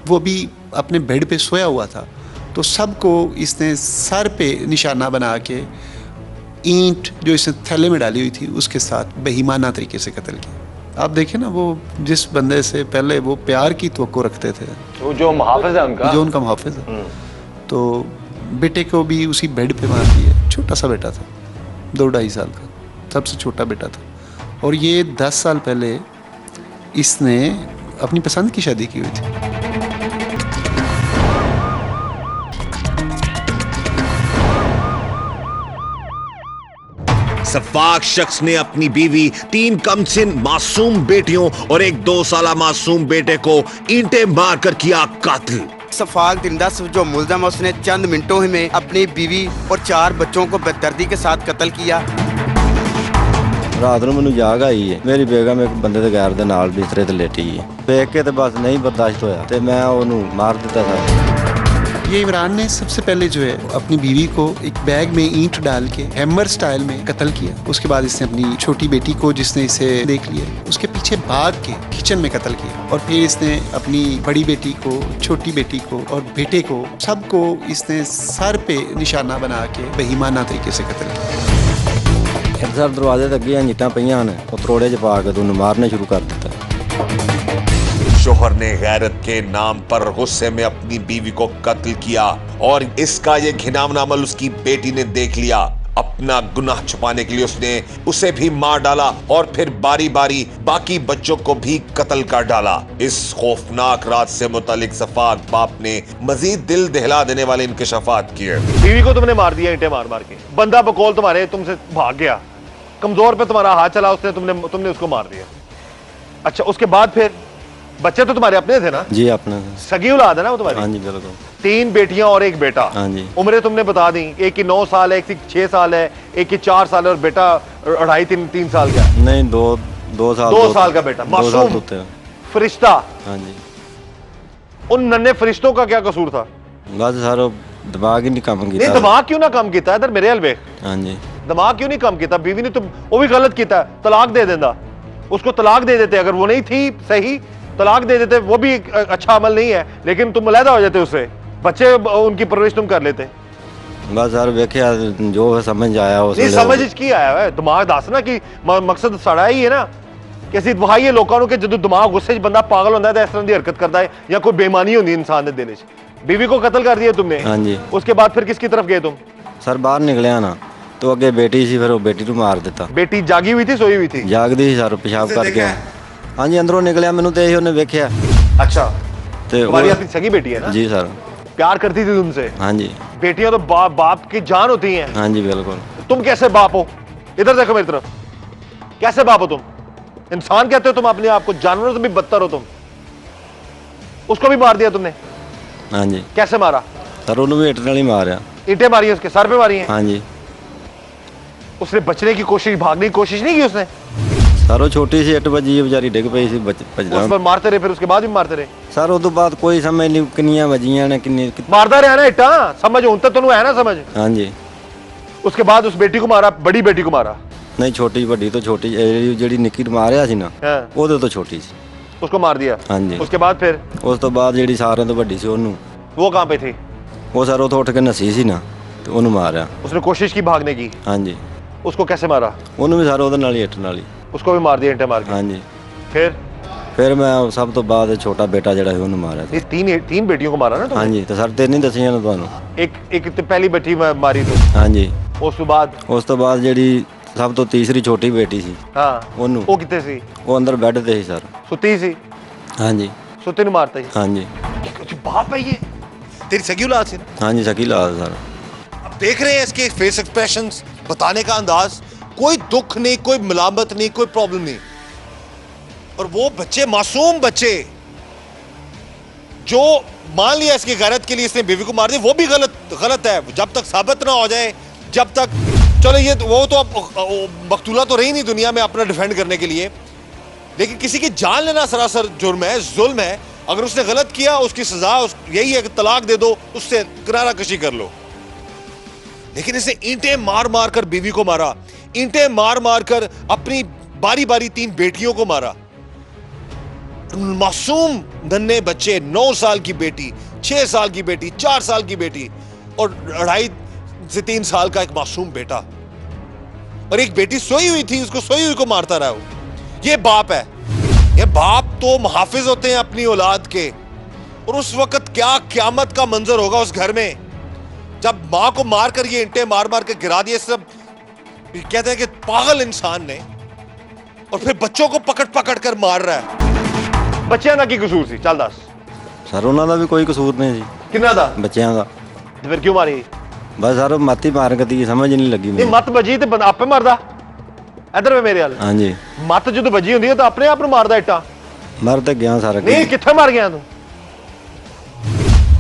वो भी अपने बेड पे सोया हुआ था तो सबको इसने सर पे निशाना बना के ईंट जो इसने थैले में डाली हुई थी उसके साथ बेईमाना तरीके से कत्ल किया। आप देखें ना वो जिस बंदे से पहले वो प्यार की तवक्को रखते थे वो जो मुहाफिज है उनका जो उनका मुहाफिज है तो बेटे को भी उसी बेड पे मार दिया। छोटा सा बेटा था 2-2.5 साल का सबसे छोटा बेटा था। और ये 10 साल पहले इसने अपनी पसंद की शादी की हुई थी। सफाक शख्स ने अपनी बीवी 3 कमसिन मासूम बेटियों और एक 2 साला मासूम बेटे को ईंटें मारकर किया कातिल। सफाक दिंदा जो मुल्ज़म है उसने चंद मिनटों ही में अपनी बीवी और 4 बच्चों को बेदर्दी के साथ कत्ल किया। ਰਾਤ ਨੂੰ ਮੈਨੂੰ ਜਾਗ ਆਈ ਹੈ ਮੇਰੀ ਬੇਗਮ ਇੱਕ ਬੰਦੇ ਦੇ ਗੈਰ ਦੇ ਨਾਲ ਬਿਸਤਰੇ ਤੇ ਲੇਟੀ ਹੈ ਦੇਖ ਕੇ ਤੇ ਬਸ ਨਹੀਂ ਬਰਦਾਸ਼ਤ ਹੋਇਆ ਤੇ ਮੈਂ ਉਹਨੂੰ ਮਾਰ ਦਿੱਤਾ था। ये इमरान ने सबसे पहले जो है अपनी बीवी को एक बैग में ईंट डाल के हैमर स्टाइल में कत्ल किया। उसके बाद इसने अपनी छोटी बेटी को जिसने इसे देख लिया उसके पीछे भाग के किचन में कत्ल किया। और फिर इसने अपनी बड़ी बेटी को छोटी बेटी को और बेटे को सबको इसने सर पे निशाना बना के बेईमाना तरीके से कत्ल किया। सर दरवाजे ते अगे ईंटां पईयां ने ਉਹ ਤਰੋੜੇ 'ਚ ਪਾ ਕੇ ਉਹਨੂੰ ਮਾਰਨੇ ਸ਼ੁਰੂ ਕਰ ਦਿੱਤਾ। शोहर ने गैरत के नाम पर गुस्से में अपनी बीवी को कत्ल किया और इसका ये घिनौना अमल उसकी बेटी ने देख लिया। अपना गुनाह छुपाने के लिए उसने उसे भी मार डाला और फिर बारी बारी बाकी बच्चों को भी कत्ल कर डाला। इस खौफनाक रात से मुतालिक सफाक बाप ने मजीद दिल दहला देने वाले इंकशाफात किए। बीवी को तुमने मार दिया ईंटें मार मार के, बंदा बकौल तुम्हारे तुमसे भाग गया, कमजोर पे तुम्हारा हाथ चला उसने, तुमने उसको मार दिया। अच्छा उसके बाद फिर बच्चे तो तुम्हारे अपने थे ना? जी अपने सगी औलाद है ना वो तुम्हारी? हाँ जी बिल्कुल। 3 बेटियां और एक बेटा। हाँ जी। उम्रें तुमने बता दी, एक की 9 साल है, एक की 6 साल है, एक की 4 साल है और बेटा 2.5-3 साल का है। नहीं 2 साल 2 साल का बेटा मासूम फरिश्ता। हाँ जी। उन नन्हे फरिश्तों का क्या कसूर था? बस सर दिमाग ही नहीं काम नहीं किया। दिमाग क्यों ना कम किया? इधर मेरे हल वेख, हाँ जी। दिमाग क्यों नहीं कम किया? बीवी ने तुम वो भी गलत किया, तलाक दे देता, उसको तलाक दे देते। अगर वो नहीं थी सही तलाक दे देते, वो भी एक अच्छा अमल नहीं है, लेकिन तुम अलहदा हो जाते उससे, बच्चे उनकी परवरिश तुम कर लेते। बस सर वेख्या जो समझ आया उस नहीं समझ की आया है दिमाग दस ना कि मकसद साड़ा ही है ना कि ਅਸੀਂ ਦਿਖਾਈਏ ਲੋਕਾਂ ਨੂੰ ਕਿ ਜਦੋਂ ਦਿਮਾਗ ਗੁੱਸੇ 'ਚ ਬੰਦਾ ਪਾਗਲ ਹੁੰਦਾ ਹੈ ਤਾਂ ਇਸ ਤਰ੍ਹਾਂ ਦੀ ਹਰਕਤ ਕਰਦਾ ਹੈ ਜਾਂ ਕੋਈ ਬੇਈਮਾਨੀ ਹੁੰਦੀ ਹੈ इंसान ਦੇ दिल 'ਚ। बीवी को कत्ल कर दिया तुमने? हाँ जी। उसके बाद फिर किसकी तरफ गए तुम? सर बाहर निकलिया ना तो अगे बेटी सी, फिर वो बेटी को मार दिता। बेटी जागी हुई थी सोई हुई थी? जागदी सी सर, पेशाब करके हाँ जी अंदरों निकलिया, मैनू तो यही उन्हें वेख्या। अच्छा ते तुम्हारी अपनी सगी बेटी है ना? जी सर। प्यार करती थी तुमसे? हाँ जी। बेटियां तो बाप की जान होती हैं। हाँ जी बिल्कुल। तुम कैसे बाप हो? इधर देखो मेरी तरफ, कैसे बाप हो तुम? इंसान कहते हो तुम अपने आप को, जानवरों से भी बदतर हो तुम। उसको भी मार दिया तुमने? हाँ जी। कैसे मारा? सर उन्होंने भी ईंट नाल ही मारा। ईंटें मारी है उसके सर पे मारी हैं? हाँ जी। उसने बचने की कोशिश, भागने की कोशिश नहीं की उसने? सर वो छोटी सी 8 बजी बेचारी डिग पई सी उस पर मारते रहे, फिर उसके बाद भी मारते रहे? सर उस तो बाद कोई समझ नहीं किन्नियां वजियां ने किन्नी मारदा रहा ना इट्टा, समझ हूं तो तेनू है ना समझ? हाँ जी। उसके बाद उस बेटी को मारा, बड़ी बेटी को मारा? ਨਹੀਂ ਛੋਟੀ ਵੱਡੀ ਤੋਂ ਛੋਟੀ ਜਿਹੜੀ ਨਿੱਕੀ ਨੂੰ ਮਾਰਿਆ ਸੀ ਨਾ हाँ, ਉਹਦੇ ਤੋਂ ਛੋਟੀ ਸੀ। उसको मार दिया। हाँ जी। उसके बाद फिर ਉਸ ਤੋਂ ਬਾਅਦ ਜਿਹੜੀ ਸਾਰਿਆਂ ਤੋਂ ਵੱਡੀ ਸੀ ਉਹਨੂੰ, वो कहाँ पे थी? ਉਹ ਸਰ ਉੱਥੋਂ ਉੱਠ ਕੇ ਨੱਸੀ ਸੀ ਨਾ ਤੇ ਉਹਨੂੰ ਮਾਰਿਆ। उसने कोशिश की भागने की, ਹਾਂਜੀ उसको कैसे मारा? ਉਹਨੂੰ ਵੀ ਸਰ ਉਹਦੇ ਨਾਲ ਹੀ ਇੱਟ ਨਾਲ ਹੀ। उसको भी मार दिया ईंटें मार के। ਹਾਂਜੀ फिर ਮੈਂ ਸਭ ਤੋਂ ਬਾਅਦ ਛੋਟਾ ਬੇਟਾ ਜਿਹੜਾ ਸੀ ਉਹਨੂੰ ਮਾਰਿਆ ਸੀ। ये तीन बेटियों को मारा ना तुमने? ਹਾਂਜੀ ਤੇ ਸਰ ਤੇ ਨਹੀਂ ਦੱਸੀਆਂ ਨਾ ਤੁਹਾਨੂੰ। एक तो पहली बेटी मारी तो ਹਾਂਜੀ उस ਤੋਂ ਬਾਅਦ ਜਿਹੜੀ ਸਭ ਤੋਂ ਤੀਸਰੀ ਛੋਟੀ ਬੇਟੀ ਸੀ हाँ, ਉਹਨੂੰ, वो कितने सी? ਉਹ ਅੰਦਰ ਬੈੱਡ ਤੇ ਸੀ ਸਰ। सुती सी? ਹਾਂਜੀ सुती नहीं मारता ही? ਹਾਂਜੀ कुछ बाप है ये। तेरी सगी औलाद से ना? ਹਾਂਜੀ ਸਕੀ ਲਾਲ सर। अब देख रहे हैं इसके फेस एक्सप्रेशंस, बताने का अंदाज, कोई दुख नहीं, कोई मलामत नहीं, कोई प्रॉब्लम नहीं। और वो बच्चे, मासूम बच्चे, जो मान लिया इसकी गैरत के लिए इसने बीवी को मार दिया, वो भी गलत है। जब तक साबित ना हो जाए, जब तक, चलो ये वो तो अब मकतूला तो रही नहीं दुनिया में अपना डिफेंड करने के लिए, लेकिन किसी की जान लेना सरासर जुर्म है, जुल्म है। अगर उसने गलत किया, उसकी सजा यही है कि तलाक दे दो, उससे किनारा कशी कर लो। लेकिन इसने ईंटें मार मार कर बीवी को मारा, ईंटें मार मार कर अपनी बारी बारी 3 बेटियों को मारा। मासूम नन्हे बच्चे, 9 साल की बेटी, 6 साल की बेटी, 4 साल की बेटी और 2.5 से 3 साल का एक मासूम बेटा, और एक बेटी सोई हुई थी, उसको सोई हुई को मारता रहा। ये बाप है। ये बाप तो मुहाफिज होते हैं अपनी औलाद के, और उस वक्त क्या क़यामत का मंजर होगा उस घर में जब मां को मारकर ये ईंटें मार मार के गिरा दिए। सब कहते हैं कि पागल इंसान ने, और फिर बच्चों को पकड़ पकड़ कर मार रहा है। बच्चियां दा की कसूर सी? चल दस। ਸਰ ਉਹਨਾਂ ਦਾ ਵੀ ਕੋਈ ਕਸੂਰ ਨਹੀਂ ਸੀ किन्ना दा? ਬੱਚਿਆਂ ਦਾ। ते फिर क्यों मारी? ਬਸ ਸਰ ਮਾਤੀ ਮਾਰ ਗਤੀ ਸਮਝ ਨਹੀਂ ਲੱਗੀ नहीं ਮੈਨੂੰ। मत बजी ते बंदा आपे मरदा। इधर वे मेरे हाल ਹਾਂਜੀ मत जो बजी होंदी है तो अपने आप नु मारदा इट्टा। ਮਰ ਤਾਂ ਗਿਆ ਸਾਰਾ नहीं कित्थे मर गया तू?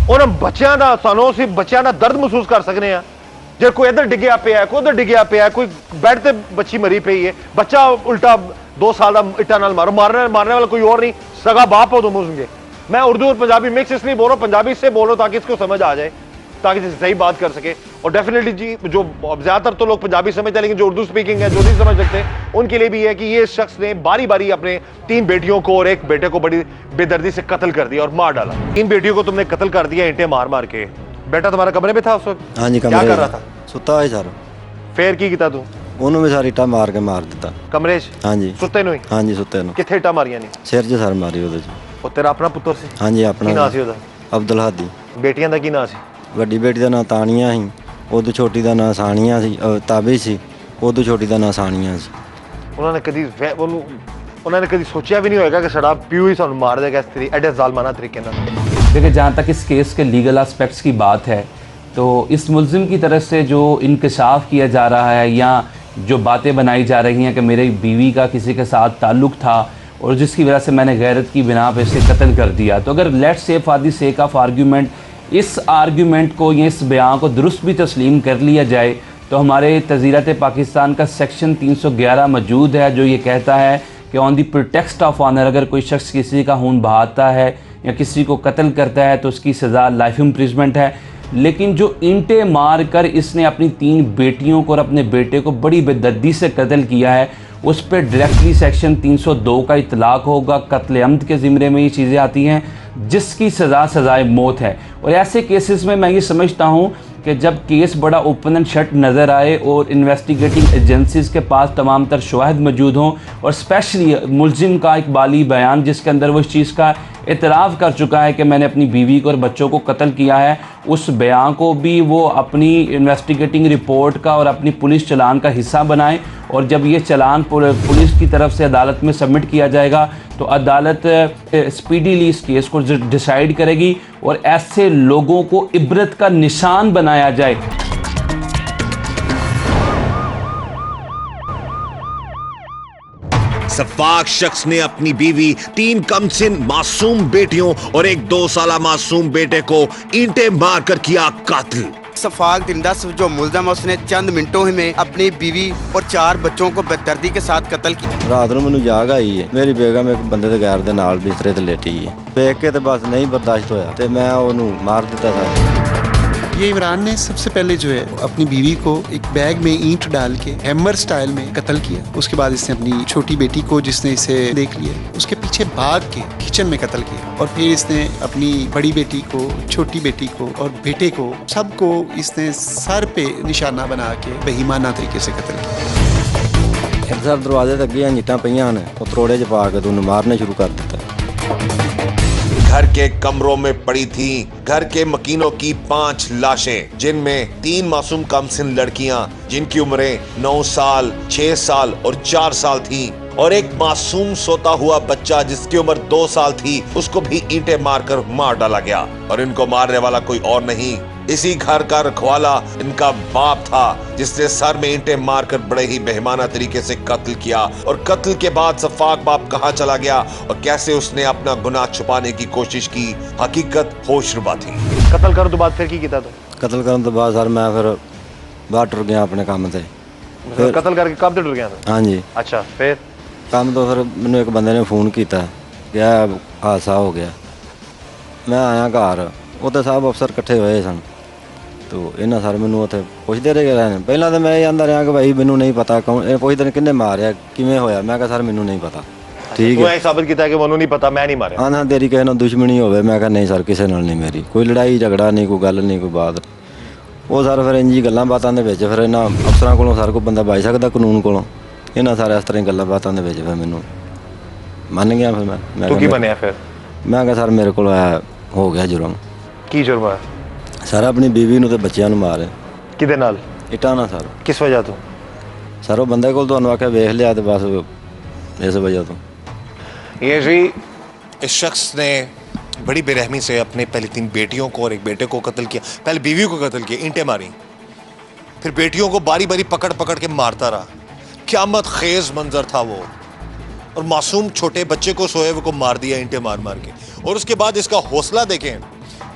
ਉਹਨਾਂ ਬੱਚਿਆਂ ਦਾ, ਸਾਨੂੰ ਅਸੀਂ ਬੱਚਿਆਂ ਦਾ ਦਰਦ ਮਹਿਸੂਸ ਕਰ ਸਕਨੇ ਆ। ਜੇ ਕੋਈ ਇੱਧਰ ਡਿੱਗਿਆ ਪਿਆ, ਕੋਈ ਉੱਧਰ ਡਿੱਗਿਆ ਪਿਆ, ਕੋਈ ਬੈੱਡ ਤੇ ਬੱਚੀ ਮਰੀ ਪਈ ਹੈ, ਬੱਚਾ ਉਲਟਾ 2 साल ਦਾ ਇੱਟਾਂ ਨਾਲ ਮਾਰੋ, मारने वाला कोई और नहीं, सगा बाप हो तुम उसके। मैं उर्दू और पंजाबी मिक्स इसलिए बोल रहा हूँ, पंजाबी से बोलो ताकि इसको समझ आ जाए, ताकि सही बात कर सके। और डेफिनेटली जी, जो ज्यादातर तो लोग पंजाबी समझते हैं, लेकिन जो उर्दू स्पीकिंग है, जो नहीं समझ सकते, उनके लिए भी है कि ये शख्स ने बारी बारी अपने 3 बेटियों को और एक बेटे को बड़ी बेदर्दी से कत्ल कर दिया और मार डाला। 3 बेटियों को तुमने कत्ल कर दिया ईंटें मार मार के। बेटा तुम्हारा कमरे में था उस वक्त? ਹਾਂਜੀ क्या ਕਮਰੇ कर रहा था? ਸੁੱਤਾ ਹੋਇਆ ਸਰ। फिर की किया तू? ਉਹਨੂੰ ਵੀ ਸਾਰੀ ਇੱਟਾਂ ਮਾਰ ਕੇ ਮਾਰ ਦਿੱਤਾ। कमरे च ਹਾਂਜੀ सुते नु ही? ਹਾਂਜੀ ਸੁੱਤੇ ਨੂੰ किथे इट्टां मारियां ने? ਸਿਰ 'ਚ ਸਰ ਮਾਰੀ ਉਹਦੇ 'ਚ। ਉਹ ਤੇਰਾ ਆਪਣਾ ਪੁੱਤਰ ਸੀ? ਹਾਂਜੀ ਕੀ ਆਪਣਾ ਨਾਂ ਸੀ ਉਹਦਾ? ਅਬਦੁਲ ਹਾਦੀ। ਬੇਟੀਆਂ ਦਾ ਕੀ ਨਾਂ ਸੀ? ਵੱਡੀ ਬੇਟੀ ਦਾ ਨਾਂ ਤਾਨੀਆ ਸੀ, ਉਦੋਂ ਛੋਟੀ ਦਾ ਨਾਂ ਸਾਨੀਆ ਸੀ, ਤਾਬੀ ਸੀ, ਉਦੋਂ ਛੋਟੀ ਦਾ ਨਾਂ ਸਾਨੀਆ ਸੀ। ਉਹਨਾਂ ਨੇ ਕਦੀ ਸੋਚਿਆ ਵੀ ਨਹੀਂ ਹੋਏਗਾ ਕਿ ਸਾਡਾ ਪਿਓ ਹੀ ਸਾਨੂੰ ਮਾਰ ਦੇਗਾ ਇਸ ਤਰੀਕੇ, ਐਡੇ ਜ਼ਾਲਮਾਨਾ ਤਰੀਕੇ ਨਾਲ। देखिए, जहाँ तक इस केस के लीगल एस्पेक्ट्स की बात है, तो इस मुलजिम की तरफ से जो इंकशाफ किया जा रहा है या जो बातें बनाई जा रही हैं कि मेरी बीवी का किसी के साथ ताल्लुक़ था और जिसकी वजह से मैंने गैरत की बिना पर इसे कत्ल कर दिया, तो अगर let's say for the sake of argument इस आर्ग्यूमेंट को या इस बयान को दुरुस्त भी तस्लीम कर लिया जाए, तो हमारे तज़ीरत पाकिस्तान का सेक्शन 311 मौजूद है जो ये कहता है कि ऑन दी प्रोटेक्स्ट ऑफ ऑनर अगर कोई शख्स किसी का खून बहाता है या किसी को कत्ल करता है तो उसकी सज़ा लाइफ इम्प्रिजमेंट है। लेकिन जो ईंटें मार कर इसने अपनी 3 बेटियों को और अपने बेटे को बड़ी बेदर्दी से कत्ल किया है, उस पर डायरेक्टली सेक्शन 302 का इतलाक़ होगा। कत्ल अम्द के ज़िम्मे में ये चीज़ें आती हैं जिसकी सज़ाए मौत है। और ऐसे केसेस में मैं ये समझता हूँ कि जब केस बड़ा ओपन एंड शट नज़र आए और इन्वेस्टिगेटिंग एजेंसीज़ के पास तमाम तर शवाहिद मौजूद हों और स्पेशली मुलजिम का इकबाली बयान जिसके अंदर वो इस चीज़ का एतराफ़ कर चुका है कि मैंने अपनी बीवी को और बच्चों को कत्ल किया है, उस बयान को भी वो अपनी इन्वेस्टिगेटिंग रिपोर्ट का और अपनी पुलिस चलान का हिस्सा बनाएं। और जब ये चलान पुलिस की तरफ से अदालत में सबमिट किया जाएगा तो अदालत स्पीडीली इस केस को डिसाइड करेगी और ऐसे लोगों को इबरत का निशान बनाया जाए। सफाक शख्स ने अपनी बीवी, 3 कमसिन मासूम बेटियों और एक 2 साला मासूम बेटे को ईंटें मारकर किया कातिल। सफाक दिलदास जो मुलजम है उसने चंद मिनटों ही में अपनी बीवी और 4 बच्चों को बेदर्दी के साथ कत्ल किया। ਰਾਤ ਨੂੰ ਮੈਨੂੰ ਜਾਗ ਆਈ ਹੈ, ਮੇਰੀ ਬੇਗਮ ਇੱਕ ਬੰਦੇ ਦੇ ਗੈਰ ਦੇ ਨਾਲ ਬਿਸਤਰੇ ਤੇ ਲੇਟੀ ਹੈ। ਵੇਖ ਕੇ ਤੇ ਬਸ ਨਹੀਂ ਬਰਦਾਸ਼ਤ ਹੋਇਆ ਤੇ ਮੈਂ ਉਹਨੂੰ ਮਾਰ ਦਿੱਤਾ ਸਾਰਾ। ये इमरान ने सबसे पहले जो है अपनी बीवी को एक बैग में ईंट डाल के हैमर स्टाइल में कत्ल किया। उसके बाद इसने अपनी छोटी बेटी को, जिसने इसे देख लिया, उसके पीछे भाग के किचन में कत्ल किया। और फिर इसने अपनी बड़ी बेटी को, छोटी बेटी को और बेटे को, सबको इसने सर पे निशाना बना के बेईमाना तरीके से कत्ल किया। सर दरवाजे तक अगे ईंटां पईयां ने, ਉਹ ਤਰੋੜੇ 'ਚ ਪਾ ਕੇ ਉਹਨੂੰ ਮਾਰਨੇ ਸ਼ੁਰੂ ਕਰ ਦਿੱਤਾ। घर के कमरों में पड़ी थी घर के मकीनों की 5 लाशें, जिनमें 3 मासूम कमसिन लड़कियां जिनकी उम्रें 9 साल, 6 साल और 4 साल थी, और एक मासूम सोता हुआ बच्चा जिसकी उम्र 2 साल थी, उसको भी ईंटें मारकर मार डाला गया। और इनको मारने वाला कोई और नहीं, इसी घर का रखवाला इनका बाप था, जिसने सर में ईंटें मारकर बड़े ही बेईमाना तरीके से कत्ल किया। और कत्ल के बाद सफाक बाप कहाँ चला गया और कैसे उसने अपना गुनाह छुपाने की कोशिश की, हकीकत होशरुबा थी। कत्ल करने तो बाद फिर की किया तो? ਕਤਲ ਕਰਨ ਤੋਂ ਬਾਅਦ ਸਰ ਮੈਂ ਫਿਰ ਬਾਹਰ ਟੁਰ ਗਿਆ ਆਪਣੇ ਕੰਮ ਤੇ। कत्ल करके कब तक डर गया था? ਹਾਂਜੀ अच्छा, फिर ਕੰਮ ਤੋਂ ਫਿਰ ਮੈਨੂੰ ਇੱਕ ਬੰਦੇ ਨੇ ਫੋਨ ਕੀਤਾ ਕਿ ਇਹ ਹਾਦਸਾ ਹੋ ਗਿਆ। ਮੈਂ ਆਇਆ ਘਰ, ਉੱਥੇ ਸਭ ਅਫਸਰ ਇਕੱਠੇ ਹੋਏ ਸਨ। ਤੋ ਇਹਨਾਂ ਸਰ ਮੈਨੂੰ ਉੱਥੇ ਪੁੱਛਦੇ ਰਹੇ ਨੇ। ਪਹਿਲਾਂ ਤਾਂ ਮੈਂ ਇਹ ਆਂਦਾ ਰਿਹਾ ਕਿ ਭਾਈ ਮੈਨੂੰ ਨਹੀਂ ਪਤਾ ਕੌਣ, ਇਹ ਪੁੱਛਦੇ ਨੇ ਕਿੰਨੇ ਮਾਰਿਆ, ਕਿਵੇਂ ਹੋਇਆ। ਮੈਂ ਕਿਹਾ ਸਰ ਮੈਨੂੰ ਨਹੀਂ ਪਤਾ। ਠੀਕ तू ਹੈ, ऐ साबित किया कि ਮੈਨੂੰ नहीं पता, मैं नहीं मारा। ਹਾਂ ਤੇਰੀ ਕਿਸੇ ਨਾਲ ਦੁਸ਼ਮਣੀ ਹੋਵੇ। ਮੈਂ ਕਿਹਾ ਨਹੀਂ ਸਰ, ਕਿਸੇ ਨਾਲ ਨਹੀਂ ਮੇਰੀ ਕੋਈ ਲੜਾਈ ਝਗੜਾ ਨਹੀਂ, ਕੋਈ ਗੱਲ ਨਹੀਂ, ਕੋਈ ਬਾਤ। ਉਹ ਸਰ ਫਿਰ ਇੰਜੀ ਗੱਲਾਂ ਬਾਤਾਂ ਦੇ ਵਿੱਚ ਫਿਰ ਇਹਨਾਂ ਅਫਸਰਾਂ ਕੋਲੋਂ ਸਰ ਕੋਈ ਬੰਦਾ ਬਚ ਸਕਦਾ ਕਾਨੂੰਨ ਕੋਲੋਂ। ਇਹਨਾਂ ਸਾਰੇ ਇਸ ਤਰ੍ਹਾਂ ਗੱਲਾਂ ਬਾਤਾਂ ਦੇ ਵਿੱਚ ਫਿਰ ਮੈਨੂੰ ਮੰਨ ਗਿਆ। ਫਿਰ ਮੈਂ तू की बनया फिर? ਮੈਂ ਕਿਹਾ ਸਰ ਮੇਰੇ ਕੋਲ ਹੋ ਗਿਆ ਜੁਰਮ। की जुर्म है? ਸਰ ਆਪਣੀ ਬੀਵੀ ਨੂੰ ਤੇ ਬੱਚਿਆਂ ਨੂੰ ਮਾਰੇ किदे नाल? ਇੱਟਾਂ ਨਾਲ ਸਰ। किस वजह तो? ਸਰ ਉਹ ਬੰਦੇ ਕੋਲ ਤੁਹਾਨੂੰ ਆਖਿਆ ਵੇਖ ਲਿਆ ਤੇ ਬਸ ਇਸ ਵਜ੍ਹਾ ਤੋਂ। ये जी इस शख्स ने बड़ी बेरहमी से अपने पहले 3 बेटियों को और एक बेटे को कत्ल किया। पहले बीवी को कत्ल किया, ईंटें मारी, फिर बेटियों को बारी बारी पकड़ पकड़ के मारता रहा। क़यामत खेज मंजर था वो। और मासूम छोटे बच्चे को, सोए हुए को मार दिया ईंटें मार मार के। और उसके बाद इसका हौसला देखें,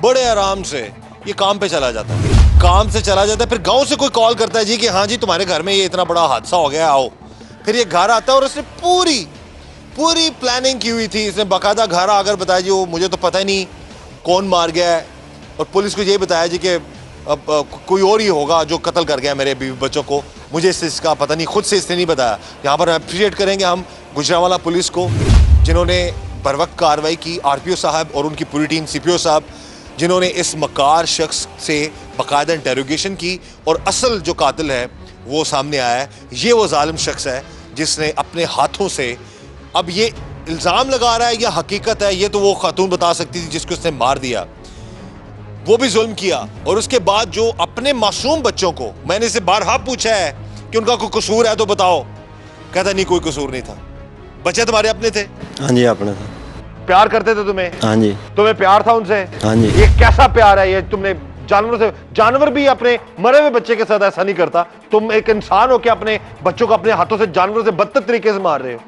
बड़े आराम से ये काम पे चला जाता है, काम से चला जाता है। फिर गांव से कोई कॉल करता है जी कि हाँ जी तुम्हारे घर में ये इतना बड़ा हादसा हो गया, आओ। फिर ये घर आता है और उसने पूरी प्लानिंग की हुई थी। इसने बाकायदा घर आकर बताया जी वो मुझे तो पता ही नहीं कौन मार गया है, और पुलिस को यही बताया जी कि अब कोई और ही होगा जो कत्ल कर गया मेरे बीवी बच्चों को, मुझे इसका पता नहीं, खुद से इसने नहीं बताया। यहाँ पर अप्रिशिएट करेंगे हम गुजरांवाला पुलिस को, जिन्होंने बर वक्त कार्रवाई की, आरपीओ साहब और उनकी पूरी टीम, सीपीओ साहब, जिन्होंने इस मकार शख्स से बाकायदा इंटेरोगेशन की और असल जो कातिल है वो सामने आया है। ये वो जालिम शख्स है जिसने अपने हाथों से, अब ये इल्ज़ाम लगा रहा है या हकीकत है ये तो वो खातून बता सकती थी जिसको उसने मार दिया, वो भी जुल्म किया। और उसके बाद जो अपने मासूम बच्चों को, मैंने इसे बारहा पूछा है कि उनका कोई कसूर है तो बताओ, कहता नहीं कोई कसूर नहीं था, बच्चे तुम्हारे अपने थे। हाँ जी अपने था। प्यार करते थे तुम्हें? हाँ जी। तुम्हें प्यार था उनसे? हाँ जी। ये कैसा प्यार है ये? तुमने जानवरों से, जानवर भी अपने मरे हुए बच्चे के साथ ऐसा नहीं करता, तुम एक इंसान हो के अपने बच्चों को अपने हाथों से जानवरों से बदतर तरीके से मार रहे हो।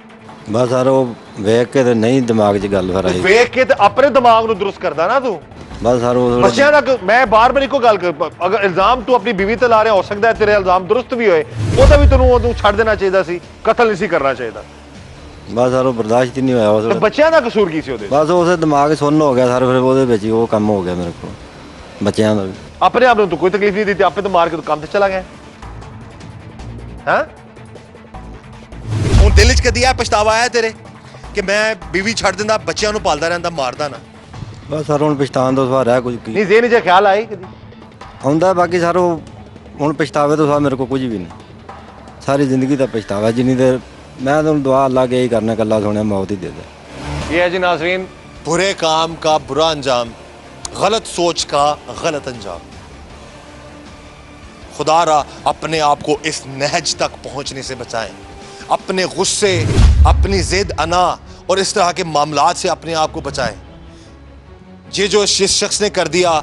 बस सर वो वेख के ते नहीं दिमाग 'ਚ ਗੱਲ ਫਿਰ ਆਈ। ਵੇਖ ਕੇ ਤੇ ਆਪਣੇ ਦਿਮਾਗ ਨੂੰ ਦੁਰਸਤ ਕਰਦਾ ਨਾ ਤੂੰ। ਬਸ ਸਰ ਉਹ ਬੱਚਿਆਂ ਦਾ ਮੈਂ ਬਾਰ-ਬਾਰ ਇੱਕੋ ਗੱਲ ਕਰ, ਅਗਰ ਇਲਜ਼ਾਮ ਤੂੰ ਆਪਣੀ ਬੀਵੀ ਤੇ ਲਾ ਰਿਹਾ, ਹੋ ਸਕਦਾ ਹੈ ਤੇਰੇ ਇਲਜ਼ਾਮ ਦੁਰਸਤ ਵੀ ਹੋਏ, ਉਹਦਾ ਵੀ ਤੈਨੂੰ ਉਹਨੂੰ ਛੱਡ ਦੇਣਾ ਚਾਹੀਦਾ ਸੀ, ਕਤਲ ਨਹੀਂ ਸੀ ਕਰਨਾ ਚਾਹੀਦਾ। ਬਸ ਸਰ ਉਹ ਬਰਦਾਸ਼ਤ ਹੀ ਨਹੀਂ ਹੋਇਆ ਉਸ ਤੇ ਵੇਲੇ। ਬੱਚਿਆਂ ਦਾ ਕਸੂਰ ਕੀ ਸੀ ਉਹਦੇ? ਬਸ ਉਸੇ ਦਿਮਾਗ ਸੁੰਨ ਹੋ ਗਿਆ ਸਰ, ਫਿਰ ਉਹਦੇ ਵਿੱਚ ਹੀ ਉਹ ਕੰਮ ਹੋ ਗਿਆ ਮੇਰੇ ਕੋਲ ਬੱਚਿਆਂ ਦਾ ਵੀ। ਆਪਣੇ ਆਪ ਨੂੰ ਤੂੰ ਕੋਈ ਤਕਲੀਫ ਨਹੀਂ ਦਿੱਤੀ, ਆਪੇ ਤੋਂ ਮਾਰ ਕੇ ਤੂੰ ਕੰਮ ਤੇ ਚਲਾ ਗਿਆ ਹੈ। ਹੁਣ ਦਿਲ 'ਚ ਕਦੀ ਇਹ ਪਛਤਾਵਾ ਆਇਆ ਤੇਰੇ ਕਿ ਮੈਂ बीवी ਛੱਡ ਦਿੰਦਾ, ਬੱਚਿਆਂ ਨੂੰ ਪਾਲਦਾ ਰਹਿੰਦਾ, ਮਾਰਦਾ ਨਾ? ਬਸ ਸਰ ਹੁਣ ਪਛਤਾਉਣ ਤੋਂ ਸਵਾ ਰਿਹਾ ਕੁਝ ਕੀ ਨਹੀਂ ਜ਼ੇਨ 'ਚ ਖਿਆਲ ਆਏ ਕਦੀ? ਆਉਂਦਾ, ਬਾਕੀ ਸਰ ਉਹ ਹੁਣ ਪਛਤਾਵੇ ਤੋਂ ਸਵਾ ਮੇਰੇ ਕੋਲ ਕੁਝ ਵੀ ਨਹੀਂ। ਸਾਰੀ ਜ਼ਿੰਦਗੀ ਦਾ ਪਛਤਾਵਾ, ਜਿੰਨੀ ਦੇਰ ਮੈਂ ਤੁਹਾਨੂੰ ਦੁਆ ਅੱਲਾ के यही करना, कल्ला सोने मौत ही दे दे। ये है जी नाज़रीन, बुरे काम का बुरा अंजाम, गलत सोच का गलत अंजाम। खुदारा अपने आप को इस नहज तक पहुंचने से बचाएं, अपने गुस्से, अपनी जिद, अना और इस तरह के मामलात से अपने आप को बचाएं। ये जो जिस शख्स ने कर दिया,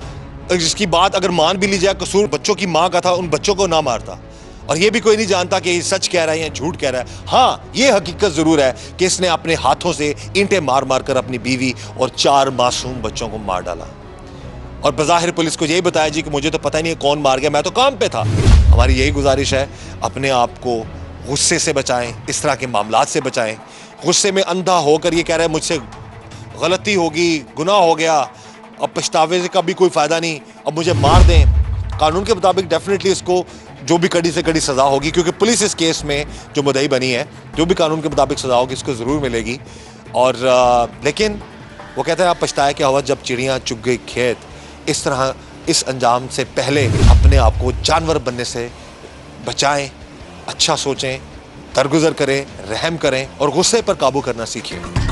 जिसकी बात अगर मान भी ली जाए कसूर बच्चों की माँ का था, उन बच्चों को ना मारता। और ये भी कोई नहीं जानता कि ये सच कह रहा है या झूठ कह रहा है। हाँ, ये हकीकत ज़रूर है कि इसने अपने हाथों से ईंटें मार मार कर अपनी बीवी और 4 मासूम बच्चों को मार डाला। और बज़ाहिर पुलिस को यही बताया जी कि मुझे तो पता ही नहीं है कौन मार गया, मैं तो काम पे था। हमारी यही गुजारिश है, अपने आप को गुस्से से बचाएं, इस तरह के मामलात से बचाएं। गुस्से में अंधा होकर ये कह रहा है मुझसे गलती होगी, गुनाह हो गया, अब पछतावे से का भी कोई फ़ायदा नहीं, अब मुझे मार दें, कानून के मुताबिक डेफिनेटली इसको जो भी कड़ी से कड़ी सज़ा होगी, क्योंकि पुलिस इस केस में जो मुद्दई बनी है, जो भी कानून के मुताबिक सज़ा होगी इसको ज़रूर मिलेगी। और लेकिन वो कहते हैं आप पछताए क्या हुआ जब चिड़ियाँ चुग गई खेत। इस तरह इस अंजाम से पहले अपने आप को जानवर बनने से बचाएं, अच्छा सोचें, दरगुजर करें, रहम करें और गुस्से पर काबू करना सीखें।